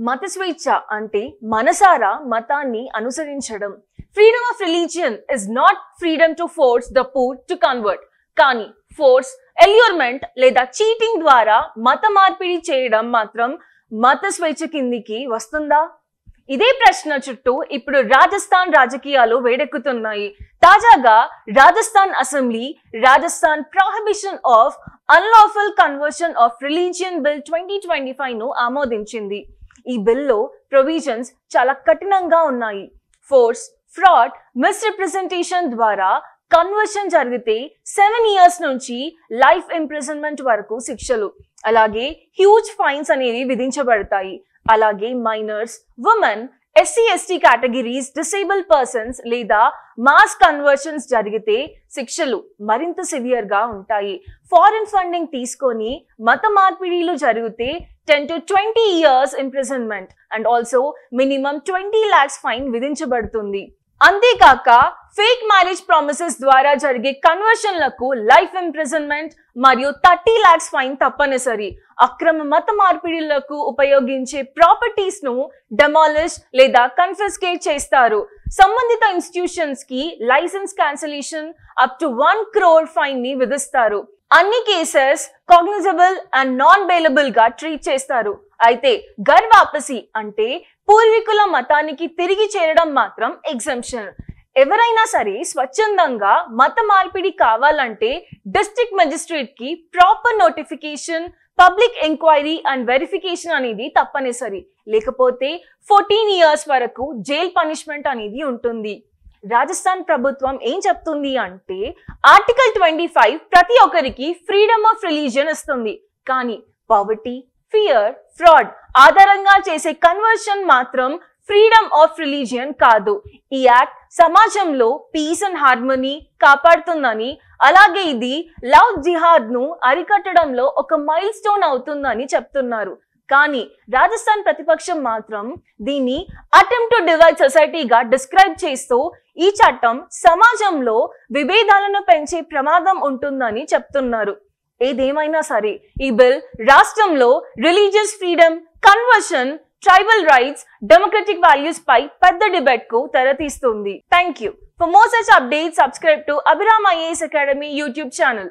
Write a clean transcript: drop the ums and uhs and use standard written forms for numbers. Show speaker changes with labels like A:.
A: మత స్వేచ్ఛ అంటే మనసారా మతాన్ని అనుసరించడం. Freedom of religion is not freedom to force the poor to convert, కానీ ఫోర్స్, ఎల్యూర్మెంట్ లేదా చీటింగ్ ద్వారా మత మార్పిడి చేయడం మాత్రం మత స్వేచ్ఛ కిందికి వస్తుందా? ఇదే ప్రశ్న చుట్టూ ఇప్పుడు రాజస్థాన్ రాజకీయాలు వేడెక్కుతున్నాయి. తాజాగా Rajasthan assembly Rajasthan prohibition of unlawful conversion of religion bill 2025 ను ఆమోదించింది. ఈ బిల్లో ప్రొవిజన్స్ చాలా కఠినంగా ఉన్నాయి. ఫోర్స్, ఫ్రాడ్, మిస్రిప్రజెంటేషన్ ద్వారా కన్వర్షన్ జరిగితే 7 years నుంచి లైఫ్ ఇంప్రిజన్మెంట్ వరకు శిక్షలు, అలాగే హ్యూజ్ ఫైన్స్ అనేవి విధించబడతాయి. అలాగే minors, women, SC/ST categories, disable persons లేదా మాస్ కన్వర్షన్స్ జరిగితే శిక్షలు మరింత సివియర్ గా ఉంటాయి. ఫారిన్ ఫండింగ్ తీసుకొని మత మార్పిడిలు జరిగితే 10 to 20 years imprisonment and also minimum 20 lakhs fine విధించబడుతుంది. అంతేకాక ఫేక్ మ్యారేజ్ ప్రామిసెస్ ద్వారా జరిగే కన్వర్షన్లకు లైఫ్ ఇంప్రిజన్మెంట్ మరియు 30 lakhs ఫైన్ తప్పనిసరి. అక్రమ మత మార్పిడిలకు ఉపయోగించే ప్రాపర్టీస్ ను డెమాలిష్ లేదా కన్ఫిస్కేట్ చేస్తారు. సంబంధిత ఇన్స్టిట్యూషన్స్ కి licence cancellation up to 1 crore fine ని విధిస్తారు. అన్ని cases cognizable and non bailable గా ట్రీట్ చేస్తారు. అయితే ఘర్ వాపసి అంటే పూర్వీకుల మతానికి తిరిగి చేరడం మాత్రం ఎగ్జంప్షన్. ఎవరైనా సరే స్వచ్ఛందంగా మత మార్పిడి కావాలంటే డిస్ట్రిక్ట్ మెజిస్ట్రేట్ కి proper notification, public enquiry and verification అనేది తప్పనిసరి. లేకపోతే 14 years వరకు జైల్ పనిష్మెంట్ అనేది ఉంటుంది. రాజస్థాన్ ప్రభుత్వం ఏం చెప్తుంది అంటే ఆర్టికల్ 25 ప్రతి ఒక్కరికి ఫ్రీడమ్ ఆఫ్ రిలీజియన్ ఇస్తుంది, కానీ పావర్టీ, ఫియర్, ఫ్రాడ్ ఆధారంగా చేసే కన్వర్షన్ మాత్రం ఫ్రీడమ్ ఆఫ్ రిలీజియన్ కాదు. ఈ యాక్ట్ సమాజంలో పీస్ అండ్ హార్మనీ కాపాడుతుందని, అలాగే ఇది లవ్ జిహాద్ ను అరికట్టడంలో ఒక మైల్ స్టోన్ అవుతుందని చెప్తున్నారు. కానీ రాజస్థాన్ ప్రతిపక్షం మాత్రం దీన్ని అటెంప్ట్ టు డివైడ్ సొసైటీగా డిస్క్రైబ్ చేస్తూ ఈ చట్టం సమాజంలో విభేదాలను పెంచే ప్రమాదం ఉంటుందని చెప్తున్నారు. ఏదేమైనా సరే ఈ బిల్ రాష్ట్రంలో religious freedom, conversion, tribal rights, democratic values పై పెద్ద డిబేట్ కు తెరతీస్తుంది. Thank you. For more such updates, subscribe to Abhiram IAS Academy YouTube channel.